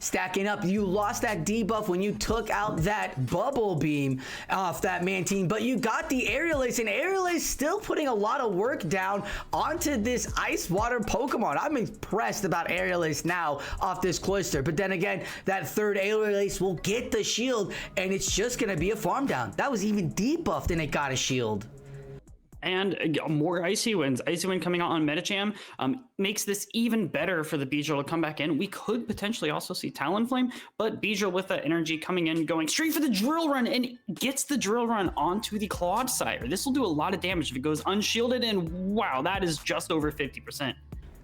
Stacking up, you lost that debuff when you took out that Bubble Beam off that Mantine, but you got the Aerial Ace, and Aerial Ace still putting a lot of work down onto this Ice Water Pokemon. I'm impressed about Aerial Ace now off this Cloyster, but then again, that third Aerial Ace will get the shield, and it's just gonna be a farm down. That was even debuffed, and it got a shield. And more Icy Winds. Icy Wind coming out on Medicham makes this even better for the Beedrill to come back in. We could potentially also see Talonflame, but Beedrill with that energy coming in, going straight for the Drill Run, and gets the Drill Run onto the Clodsire. This will do a lot of damage if it goes unshielded, and wow, that is just over 50%.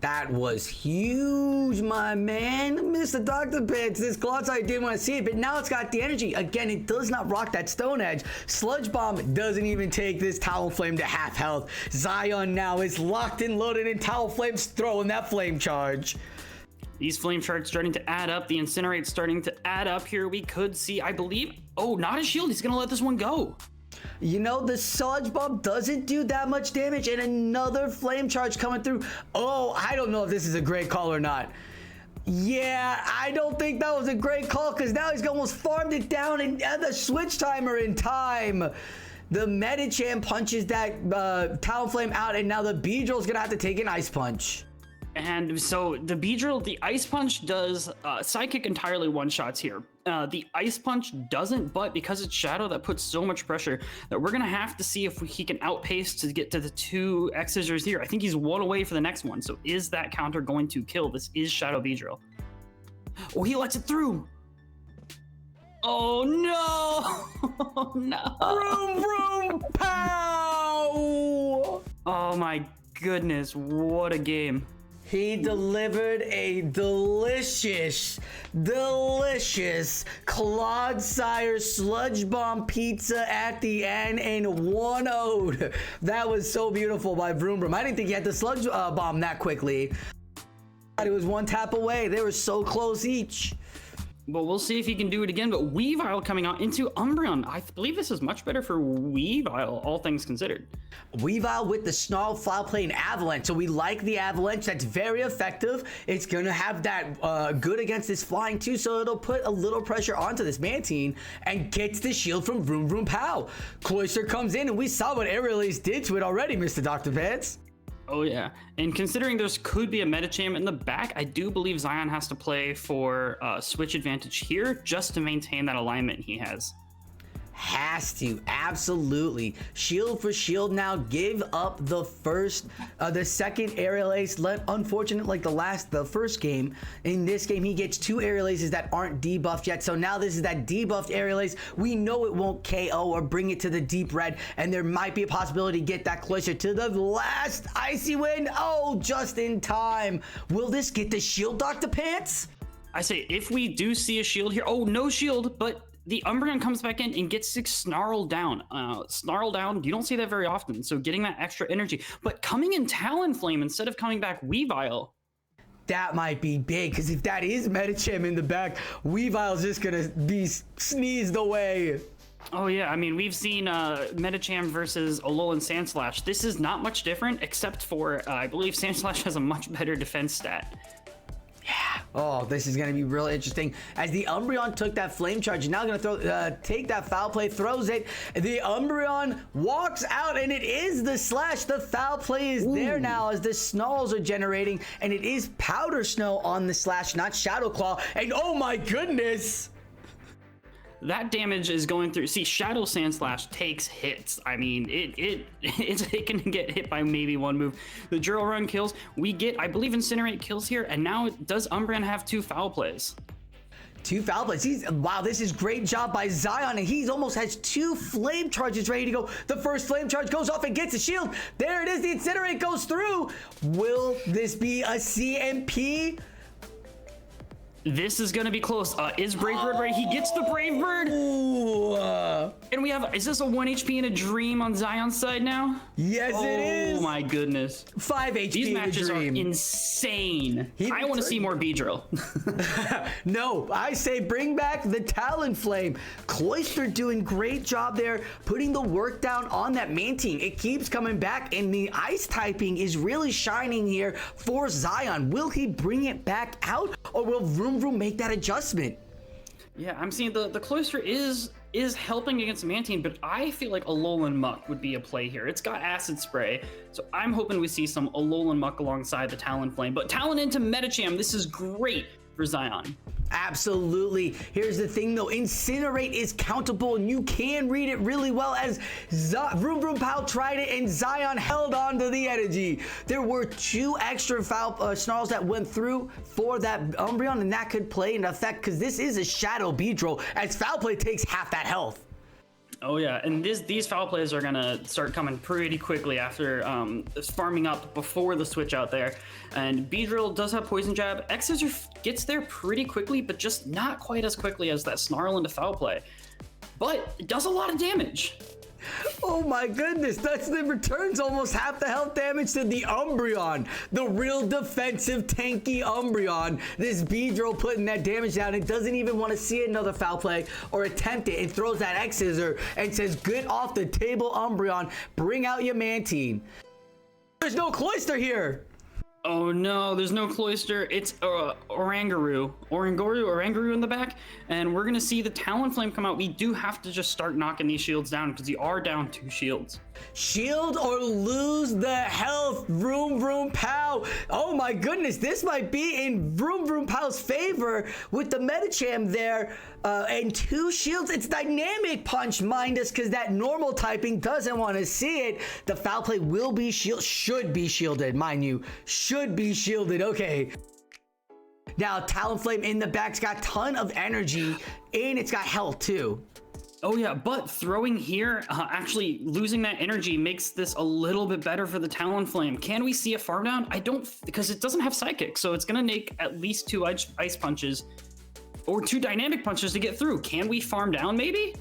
That was huge, my man. Mr. Dr. Pants, this Clodsire didn't want to see it, but now it's got the energy. Again, it does not rock that Stone Edge. Sludge Bomb doesn't even take this Talonflame to half health. Zion now is locked and loaded, and Talonflame's throwing that Flame Charge. These Flame Charges starting to add up. The Incinerate starting to add up here. We could see, I believe, oh, not a shield. He's going to let this one go. You know, the Sludge Bomb doesn't do that much damage, and another Flame Charge coming through. Oh, I don't know if this is a great call or not. Yeah, I don't think that was a great call, because now he's almost farmed it down, and the switch timer in time. The Medicham punches that Talonflame out, and now the Beedrill's gonna have to take an Ice Punch. And so the Beedrill, the Ice Punch does Psychic entirely one-shots here. The Ice Punch doesn't, but because it's Shadow, that puts so much pressure that we're going to have to see if he can outpace to get to the two X-Scissors here. I think he's one away for the next one. So is that counter going to kill? This is Shadow Beedrill. Oh, he lets it through. Oh, no. Oh, no. Vroom, vroom, pow. Oh, my goodness. What a game. He delivered a delicious Clodsire Sludge Bomb pizza at the end in 1-0. That was so beautiful by Vroom Vroom. I didn't think he had the Sludge Bomb that quickly. It was one tap away. They were so close each. But we'll see if he can do it again. But Weavile coming out into Umbreon. I believe this is much better for Weavile, all things considered. Weavile with the Snarl, Foul Play, and Avalanche. So we like the Avalanche. That's very effective. It's going to have that good against this flying too. So it'll put a little pressure onto this Mantine and gets the shield from Vroom Vroom Pow. Cloyster comes in, and we saw what Aerial Ace did to it already, Mr. Dr. Pants. Oh yeah, and considering there's could be a Medicham in the back, I do believe Zion has to play for switch advantage here just to maintain that alignment he has. Has to, absolutely. Shield for shield now. Give up the second Aerial Ace. Unfortunate, like the first game. In this game, he gets two Aerial Aces that aren't debuffed yet. So now this is that debuffed Aerial Ace. We know it won't KO or bring it to the deep red, and there might be a possibility to get that closer to the last Icy Wind. Oh, just in time. Will this get the shield, Dr. Pants? I say if we do see a shield here, oh, no shield, but the Umbreon comes back in and gets Snarl down. Snarl down, you don't see that very often. So getting that extra energy, but coming in Talonflame instead of coming back Weavile. That might be big, because if that is Medicham in the back, Weavile's just gonna be sneezed away. Oh yeah, I mean, we've seen Medicham versus Alolan Sandslash. This is not much different, except for I believe Sandslash has a much better defense stat. Yeah. Oh, this is going to be real interesting. As the Umbreon took that Flame Charge, now going to take that Foul Play, throws it. The Umbreon walks out, and it is the Slash. The Foul Play is there now as the Snarls are generating, and it is Powder Snow on the Slash, not Shadow Claw. And oh my goodness! That damage is going through. See, Shadow Sandslash takes hits. I mean, it can get hit by maybe one move. The Drill Run kills. We get, I believe, Incinerate kills here. And now does Umbreon have two Foul Plays? 2 foul plays. Wow, this is great job by Zion, and he almost has 2 flame charges ready to go. The first flame charge goes off and gets a shield. There it is. The incinerate goes through. Will this be a CMP? This is gonna be close. Is Brave Bird right? He gets the Brave Bird. Ooh. And we have, is this a 1 HP in a dream on Zion's side now? Yes, it is. Oh my goodness. 5 HP These in a matches are dream. insane. I want to see more Beedrill. No, I say bring back the Talonflame. Cloyster doing great job there, putting the work down on that Mantine. It keeps coming back, and the ice typing is really shining here for Zion. Will he bring it back out, or will Vroom Vroom make that adjustment? Yeah, I'm seeing the Cloyster is helping against Mantine, but I feel like Alolan Muck would be a play here. It's got Acid Spray, so I'm hoping we see some Alolan Muck alongside the Talonflame. But Talon into Medicham, this is great for Zion. Absolutely. Here's the thing though, Incinerate is countable, and you can read it really well as Vroom Vroom Pow tried it and Zion held on to the energy. There were 2 extra foul snarls that went through for that Umbreon, and that could play an effect because this is a Shadow Beedrill, as Foul Play takes half that health. Oh yeah, and these foul plays are gonna start coming pretty quickly after farming up before the switch out there. And Beedrill does have Poison Jab. X-Scissor gets there pretty quickly, but just not quite as quickly as that Snarl into foul play. But it does a lot of damage. Oh my goodness, that's the returns almost half the health damage to the Umbreon. The real defensive tanky Umbreon. This Beedrill putting that damage down. It doesn't even want to see another foul play or attempt it. It throws that X-Scissor and says, get off the table, Umbreon. Bring out your Mantine. There's no Cloyster here. Oh no, there's no Cloyster. It's Oranguru in the back, and we're gonna see the Talonflame come out. We do have to just start knocking these shields down because you are down 2 shields. Shield or lose the health, Vroom Vroom Pow. Oh my goodness, this might be in Vroom Vroom Pow's favor with the Medicham there. And 2 shields. It's Dynamic Punch, mind us, because that normal typing doesn't want to see it. The foul play will be should be shielded, mind you. Should be shielded. Okay. Now, Talonflame in the back's got a ton of energy, and it's got health too. Oh yeah, but throwing here, actually losing that energy makes this a little bit better for the Talonflame. Can we see a farm down? I don't, because it doesn't have Psychic, so it's gonna take at least 2 ice punches or 2 dynamic punches to get through. Can we farm down maybe?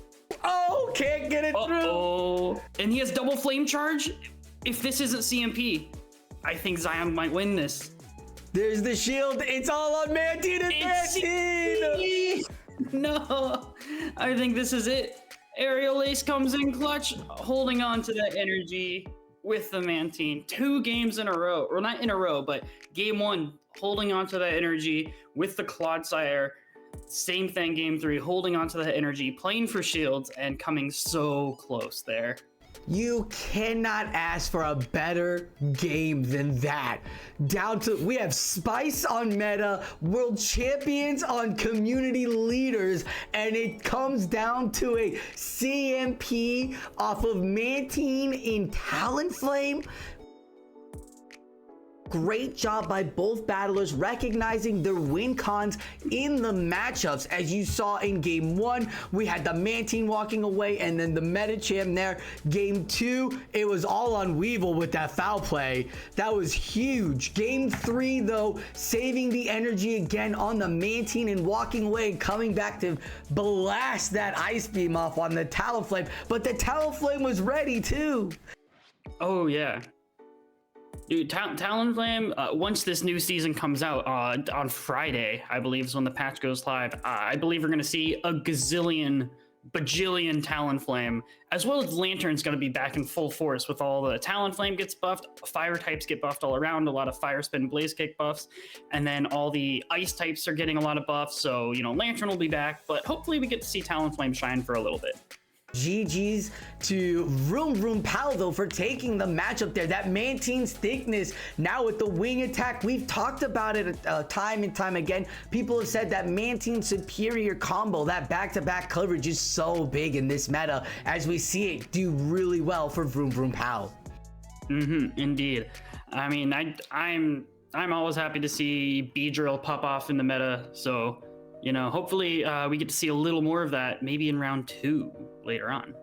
Oh, can't get it through. Oh, and he has double flame charge. If this isn't CMP, I think Zion might win this. There's the shield. It's all on Mantine and Mantine. No, I think this is it. Aerial Ace comes in clutch, holding on to that energy with the Mantine. 2 games in a row, or not in a row, but game 1, holding on to that energy with the Clodsire. Same thing, game 3, holding on to that energy, playing for shields, and coming so close there. You cannot ask for a better game than that. Down to, we have Spice on meta, world champions on community leaders, and it comes down to a CMP off of Mantine in Talonflame. Great job by both battlers recognizing their win cons in the matchups. As you saw in game 1, we had the Mantine walking away and then the Medicham there. Game 2, it was all on Weevil with that foul play. That was huge. Game 3 though, saving the energy again on the Mantine and walking away and coming back to blast that Ice Beam off on the Talonflame. But the Talonflame was ready too. Oh yeah. Dude, Talonflame, once this new season comes out on Friday, I believe is when the patch goes live, I believe we're going to see a bajillion Talonflame, as well as Lantern's going to be back in full force with all the Talonflame gets buffed, fire types get buffed all around, a lot of Fire Spin, Blaze Kick buffs, and then all the ice types are getting a lot of buffs, so, you know, Lantern will be back, but hopefully we get to see Talonflame shine for a little bit. GG's to Vroom Vroom Pow though for taking the matchup there. That Mantine's thickness now with the wing attack, we've talked about it time and time again. People have said that Mantine's superior combo, that back-to-back coverage is so big in this meta as we see it do really well for Vroom Vroom Pow. Indeed. I mean, I'm always happy to see Beedrill pop off in the meta, so you know, hopefully we get to see a little more of that maybe in round 2 later on.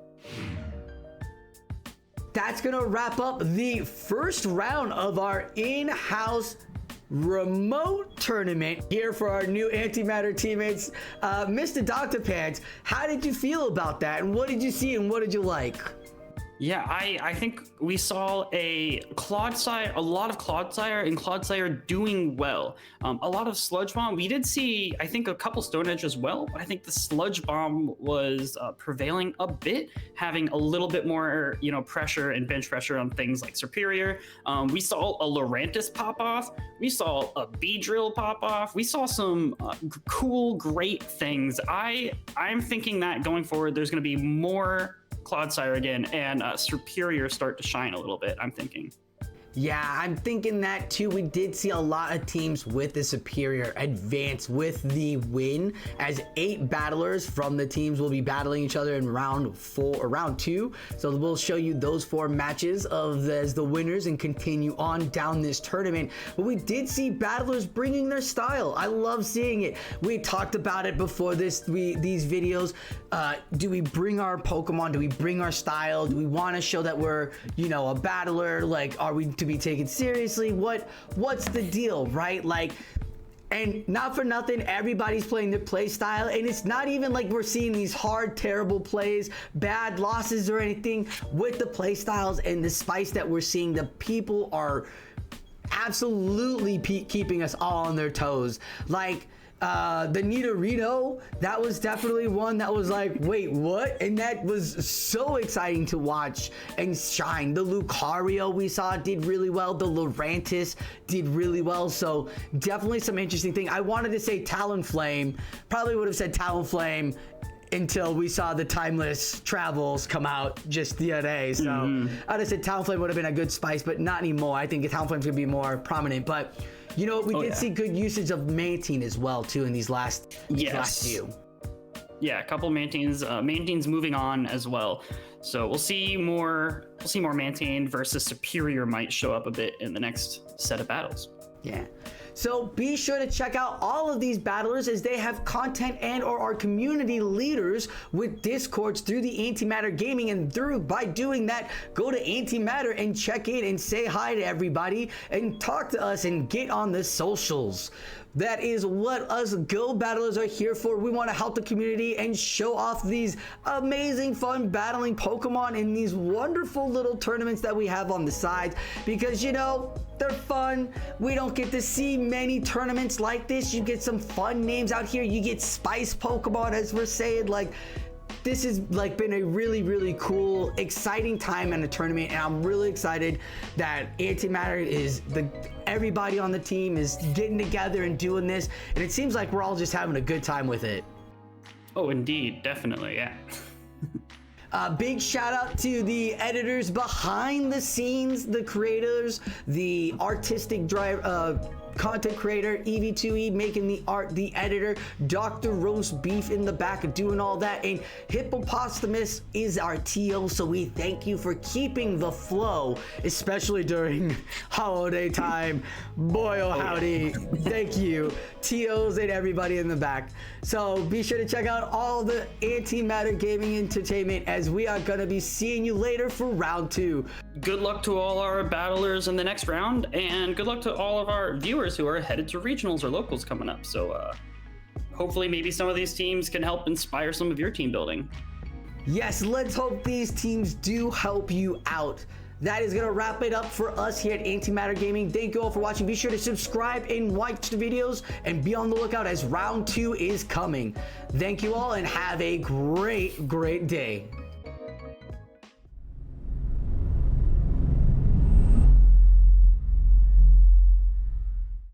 That's gonna wrap up the first round of our in-house remote tournament here for our new Antimatter teammates. Mr. Dr. Pants, how did you feel about that? And what did you see and what did you like? Yeah, I think we saw a lot of Clodsire and Clodsire doing well. A lot of Sludge Bomb. We did see, I think, a couple Stone Edge as well, but I think the Sludge Bomb was prevailing a bit, having a little bit more, you know, pressure and bench pressure on things like Superior. We saw a Lurantis pop off. We saw a Beedrill pop off. We saw some cool, great things. I'm thinking that going forward, there's going to be more Clodsire again, and Superior start to shine a little bit, I'm thinking. Yeah, I'm thinking that too. We did see a lot of teams with the Superior advance with the win, as 8 battlers from the teams will be battling each other in round 4 or round 2. So we'll show you those 4 matches as the winners and continue on down this tournament. But we did see battlers bringing their style. I love seeing it. We talked about it before these videos. Do we bring our Pokemon? Do we bring our style? Do we want to show that we're, you know, a battler? Like, are we to be taken seriously? What's the deal, right? Like, and not for nothing, everybody's playing their play style, and it's not even like we're seeing these hard, terrible plays, bad losses or anything. With the play styles and the spice that we're seeing, the people are absolutely keeping us all on their toes. Like, the Nidorino, that was definitely one that was like, wait, what? And that was so exciting to watch and shine. The Lucario we saw did really well. The Lurantis did really well. So definitely some interesting thing. I wanted to say Talonflame, probably would have said Talonflame until we saw the Timeless Travels come out just the other day. So I'd have said Talonflame would have been a good spice, but not anymore. I think Talonflame's gonna be more prominent. But you know, we did see good usage of Mantine as well too in these last few. Yeah, a couple Mantines. Mantine's moving on as well, so we'll see more. We'll see more Mantine versus Superior might show up a bit in the next set of battles. Yeah. So be sure to check out all of these battlers, as they have content and or are community leaders with discords through the Antimatter Gaming, and by doing that, go to Antimatter and check in and say hi to everybody and talk to us and get on the socials. That is what us Go Battlers are here for. We want to help the community and show off these amazing fun battling Pokemon in these wonderful little tournaments that we have on the side, because, you know, they're fun. We don't get to see many tournaments like this. You get some fun names out here. You get spice Pokemon, as we're saying. Like, this has like been a really, really cool, exciting time in a tournament, and I'm really excited that Antimatter everybody on the team is getting together and doing this, and it seems like we're all just having a good time with it. Oh, indeed, definitely, yeah. Big shout out to the editors behind the scenes, the creators, the artistic content creator, EV2E making the art, the editor, Dr. Roast Beef in the back doing all that, and Hippopotamus is our TO, so we thank you for keeping the flow, especially during holiday time. Boy, oh howdy. Thank you, TOs and everybody in the back. So be sure to check out all the Antimatter Gaming Entertainment, as we are going to be seeing you later for round 2. Good luck to all our battlers in the next round, and good luck to all of our viewers who are headed to regionals or locals coming up. So hopefully maybe some of these teams can help inspire some of your team building. Yes, let's hope these teams do help you out. That is going to wrap it up for us here at Antimatter Gaming. Thank you all for watching. Be sure to subscribe and watch the videos, and be on the lookout as round 2 is coming. Thank you all, and have a great, great day.